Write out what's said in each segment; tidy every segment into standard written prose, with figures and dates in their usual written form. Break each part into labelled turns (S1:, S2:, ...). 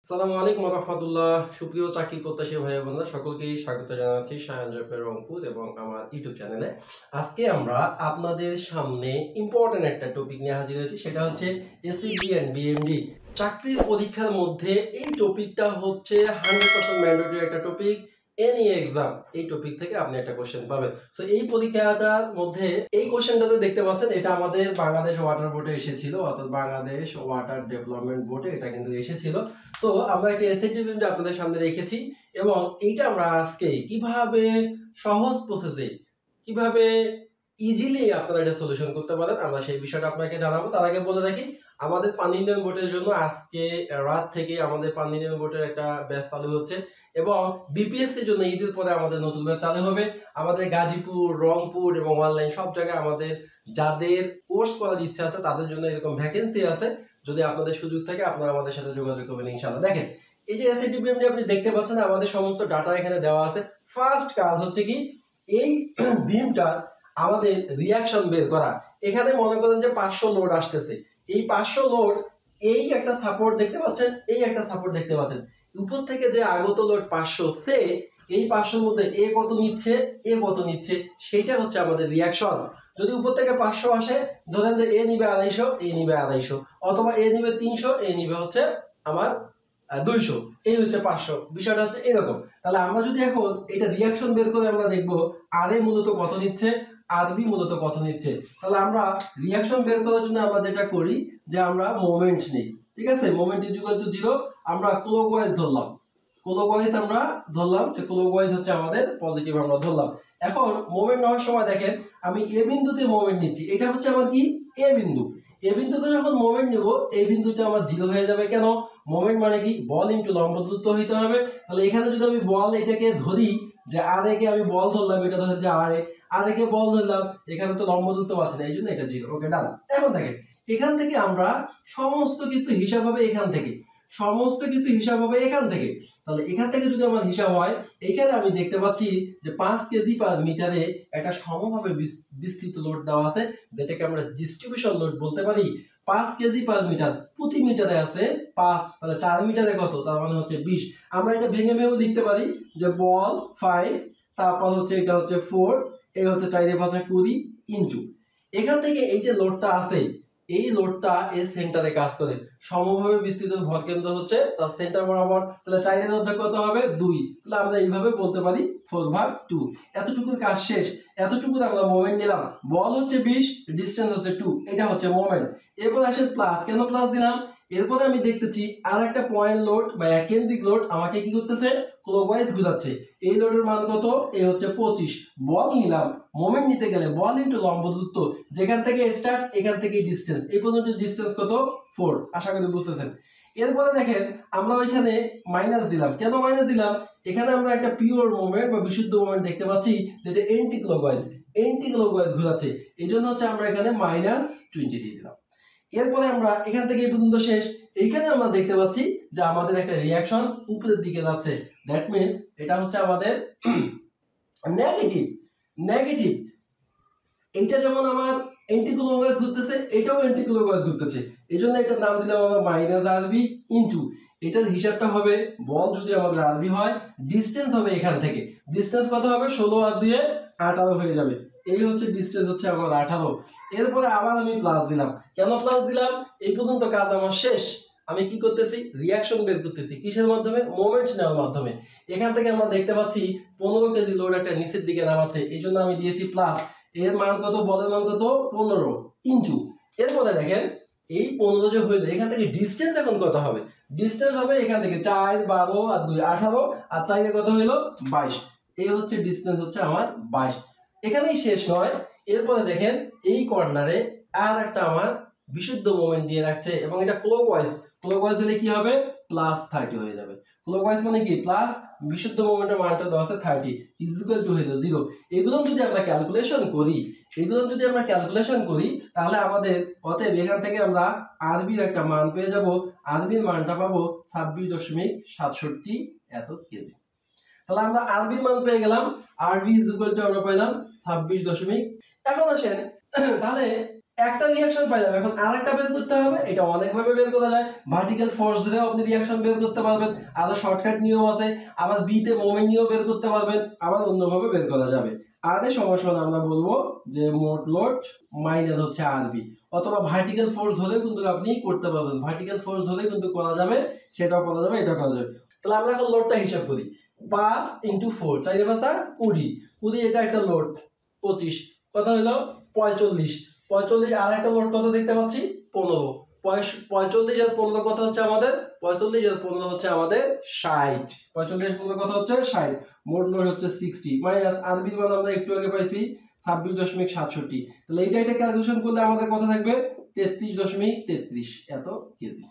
S1: আসসালামু আলাইকুম রাহমাতুল্লাহ। সুপ্রিয় চাকরি প্রত্যাশী ভাই বোনেরা সকলকেই স্বাগত জানাচ্ছি শায়ান জবের রংপুর এবং আমার ইউটিউব চ্যানেলে। আজকে আমরা আপনাদের সামনে ইম্পর্টেন্ট একটা টপিক নিয়ে হাজির হয়েছি, সেটা হচ্ছে এসএসসি এন্ড বিএমডি চাকরির পরীক্ষার মধ্যে এই টপিকটা হচ্ছে 100% ম্যান্ডেটরি একটা টপিক। এনি এক্সাম এই টপিক থেকে আপনি একটা কোশ্চেন পাবেন। সো এই পরীক্ষাটার মধ্যে এই কোশ্চেনটাতে দেখতে পাচ্ছেন, এটা আমাদের বাংলাদেশ ওয়াটার বোর্ডে এসেছিল, অর্থাৎ বাংলাদেশ ওয়াটার ডেভেলপমেন্ট বোর্ডে এটা কিন্তু এসেছিল। তো আমরা একটা এসএ টিউটোরিয়াল আপনাদের সামনে রেখেছি এবং এইটা আমরা আজকে কিভাবে সহজ প্রসেসে কিভাবে ইজিলি আপনারা এটা সলিউশন করতে পারেন আমরা সেই বিষয়টা আপনাকে জানাবো। তার আগে বলে রাখি, আমাদের পানি উন্নয়ন বোর্ডের জন্য আজকে রাত থেকে আমাদের পানি উন্নয়ন বোর্ডের একটা ব্যাচ চালু হচ্ছে এবং বিপিএসসির জন্য ঈদের পরে আমাদের নতুন ব্যাচ চালু হবে। আমাদের গাজীপুর, রংপুর এবং অনলাইন সব জায়গায় আমাদের যাদের কোর্স করার ইচ্ছা আছে তাদের জন্য এরকম ভ্যাকেন্সি আছে। যদি আপনাদের সুযোগ থাকে আপনারা আমাদের সাথে যোগাযোগ করবেন ইনশাআল্লাহ। দেখেন, এই যে এসএটিবিএমডি আপনি দেখতে পাচ্ছেন, আমাদের সমস্ত ডাটা এখানে দেওয়া আছে। ফার্স্ট কাজ হচ্ছে কি, এই বিমটা আমাদের রিয়াকশন বের করা। এখানে মনে করেন যে 500 লোড আসতেছে, এই 500 লোড, এই একটা সাপোর্ট দেখতে পাচ্ছেন, এই একটা সাপোর্ট দেখতে পাচ্ছেন, উপর থেকে যে আগত লোড 500 সে এই 500 মধ্যে এ কত নিচ্ছে, এ কত নিচ্ছে, সেটা হচ্ছে আমাদের রিয়াকশন। যদি উপর থেকে 500 আসে, ধরেন যে এ নিবে 250, এ নিবে 250, অথবা এ নিবে 300, এ নিবে হচ্ছে আমার 200, এই হচ্ছে 500। বিষয়টা হচ্ছে এরকম। তাহলে আমরা যদি এখন এটা রিয়াকশন বের করে আমরা দেখবো আর এ মূলত কত নিচ্ছে, আর বি মূলত কত নিচ্ছে। তাহলে আমরা রিয়াকশন বের করার জন্য আমরা যেটা করি যে আমরা মোমেন্ট নিই, ঠিক আছে। মোমেন্ট ইজ ইকুয়াল টু 0, আমরা ক্লকওয়াইজ ধরলাম, ক্লকওয়াইজ আমরা ধরলাম যে ক্লকওয়াইজ হচ্ছে আমাদের পজিটিভ আমরা ধরলাম। এখন মোমেন্ট নেওয়ার সময় দেখেন, আমি এ বিন্দুতে মোমেন্ট নিচ্ছি, এটা হচ্ছে আমার কি এ বিন্দু। এ বিন্দুতে যখন মোমেন্ট নিব, এই বিন্দুটা আমার 0 হয়ে যাবে। কেন? মোমেন্ট মানে কি বল ইনটু লম্ব দূরত্ব হইতে হবে। তাহলে এখানে যদি আমি বল এটাকে ধরি যে আর এ কে আমি বল ধরলাম, এটা ধরে যে আর এ কে বল ধরলাম, এখানে তো লম্ব দূরত্ব পাচ্ছি না, এই জন্য এটা 0। ওকে, ডান। এখন দেখেন, এখান থেকে আমরা সমস্ত কিছু হিসাব হবে এখান থেকে, সমস্ত কিছু হিসাব হবে এখান থেকে। তাহলে এখান থেকে যদি আমার হিসাব হয়, এখানে আমি দেখতে পাচ্ছি যে 5 কেজি পার মিটারে একটা সমভাবে বিস্তৃত লোড দেওয়া আছে, যেটাকে আমরা ডিস্ট্রিবিউশন লোড বলতে পারি। 5 কেজি পার মিটার, প্রতি মিটারে আছে 5, তাহলে 4 মিটারে কত, তার মানে হচ্ছে 20। আমরা এটা ভেঙে ভেঙেও লিখতে পারি যে বল 5, তারপর হচ্ছে এটা হচ্ছে 4, এই হচ্ছে 4 এর 5 20 ইনটু এখান থেকে এই যে লোডটা আছে, এই লোডটা এর সেন্টারে কাজ করে, সমভাবে বিস্তৃত ভর কেন্দ্র হচ্ছে তার সেন্টার বরাবর। তাহলে 4 এর অর্ধেক কত হবে 2, তাহলে আমরা এইভাবে বলতে পারি 4/2। এতটুকুর কাজ শেষ। এতটুকুর আমরা মোমেন্ট নিলাম, বল হচ্ছে 20, ডিসটেন্স হচ্ছে 2, এটা হচ্ছে মোমেন্ট। এরপর আসে প্লাস। কেন প্লাস দিলাম? এরপরে আমি দেখতেছি আর একটা পয়েন্ট লোড বা একেন্দ্রিক লোড আমাকে কি করতেছে, ক্লকওয়াইজ ঘোরাচ্ছে। এই লোডের মান কত? এই হচ্ছে 25। বল নিলাম, মোমেন্ট নিতে গেলে বল ইনটু লম্ব দূরত্ব, যেখান থেকে স্টার্ট এখান থেকে ডিসটেন্স, এই পর্যন্ত ডিসটেন্স কত 4। আশা করি বুঝতেছেন। এরপরে দেখেন, আমরা ওইখানে মাইনাস দিলাম। কেন মাইনাস দিলাম? এখানে আমরা একটা পিওর মোমেন্ট বা বিশুদ্ধ মোমেন্ট দেখতে পাচ্ছি, যেটা এন্টি ক্লকওয়াইজ, এন্টি ক্লকওয়াইজ ঘোরাচ্ছে, এই জন্য হচ্ছে আমরা এখানে -20 দিয়ে দিলাম। এরপরে আমরা এখান থেকে এই পর্যন্ত শেষ। এইখানে আমরা দেখতে পাচ্ছি যে আমাদের একটা রিয়াকশন উপরের দিকে যাচ্ছে, দ্যাট মিন্স এটা হচ্ছে আমাদের নেগেটিভ। নেগেটিভ, এইটা যেমন আমার এন্টি ক্লকওয়াইজ ঘুরতেছে, এটাও এন্টি ক্লকওয়াইজ ঘুরতেছে, এই জন্য এটার নাম দিলাম আমরা -RB ইনটু, এটার হিসাবটা হবে বল যদি আমাদের আরবি হয়, ডিসটেন্স হবে এখান থেকে, ডিসটেন্স কত হবে 16 আর 2 18 হয়ে যাবে, এই হচ্ছে ডিসটেন্স হচ্ছে আমার 18। এরপরে আবার আমি প্লাস দিলাম। কেন প্লাস দিলাম? এই পর্যন্ত কাজ আমার শেষ। আমি কি করতেছি, রিয়াকশন বের করতেছি, কিসের মাধ্যমে? মোমেন্ট নেওয়ার মাধ্যমে। এখান থেকে আমরা দেখতে পাচ্ছি 15 কেজি লোড একটা নিচের দিকে নামাচ্ছে, এই জন্য আমি দিয়েছি প্লাস। এর মান কত, বলের মান কত 15 ইনটু, এরপরে দেখেন এই 15 যে হইলো, এখান থেকে ডিসটেন্স এখন কত হবে? ডিসটেন্স হবে এখান থেকে 4, 12 আর 2 18, আর 4 এ কত হইলো 22, এই হচ্ছে ডিসটেন্স হচ্ছে আমার 22। এখানেই শেষ নয়, এরপরে দেখেন এই কর্নারে আর একটা আমার বিশুদ্ধ মোমেন্ট দিয়ে রাখছে এবং এটা ক্লকওয়াইজ। ক্লকওয়াইজ হলে কি হবে, +30 হয়ে যাবে। ক্লকওয়াইজ মানে কি প্লাস, বিশুদ্ধ মোমেন্টের মানটা দেওয়া আছে 30 ইজ ইকুয়াল টু হইলো 0। এগুলো যদি আমরা ক্যালকুলেশন করি, তাহলে আমাদের অতএব এখান থেকে আমরা আরবির একটা মান পেয়ে যাব। আরবির মানটা পাবো 26.67 এত কেজি। তাহলে আমরা আরবির মান পেয়ে গেলাম, আরবি ইজ ইকুয়াল টু আমরা পেলাম 26 দশমিক। এখন আসেন, তাহলে একটা রিঅ্যাকশন পাইলাম, এখন আরেকটা বের করতে হবে। এটা অনেকভাবে বের করা যায়। ভার্টিক্যাল ফোর্স দিয়েও আপনি রিঅ্যাকশন বের করতে পারবেন, আরো শর্টকাট নিয়ম আছে। আবার বি তে মোমেন্ট নিয়েও বের করতে পারবেন, আবার অন্যভাবে বের করা যাবে। আর এই সমস্যা আমরা বলবো যে মোট লোড মাইনাস হচ্ছে আরবি, অথবা ভার্টিক্যাল ফোর্স ধরে কিন্তু আপনি করতে পারবেন। ভার্টিক্যাল ফোর্স ধরে কিন্তু করা যাবে, সেটাও করা যাবে, এটাও করা যাবে। তাহলে আমরা এখন লোডটা হিসাব করি। 5 × 4 4 × 5 = 20, 20 এটা একটা লোড, 25 কত হলো 45, 45 আর একটা লোড কত দেখতে পাচ্ছি 15, 45 আর 15 কত হচ্ছে আমাদের 45 আর 15 হচ্ছে আমাদের 60, 45 আর 15 কত হচ্ছে 60, মোট লোড হচ্ছে 60 মাইনাস আরবি মান আমরা একটু আগে পাইছি 26.67। তাহলে এটা ক্যালকুলেশন করলে আমাদের কত থাকবে 33.33 এত কেজি।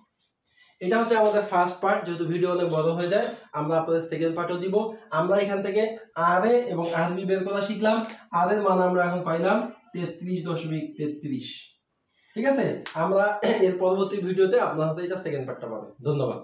S1: এটা হচ্ছে আমাদের ফার্স্ট পার্ট। যেহেতু ভিডিও অনেক বড় হয়ে যায়, আমরা আপনাদের সেকেন্ড পার্টও দিব। আমরা এখান থেকে আর এ এবং আরবি বের করা শিখলাম। আর এর মান আমরা এখন পাইলাম 33.33। ঠিক আছে, আমরা এর পরবর্তী ভিডিওতে আপনার কাছে এটা সেকেন্ড পার্টটা পাবেন। ধন্যবাদ।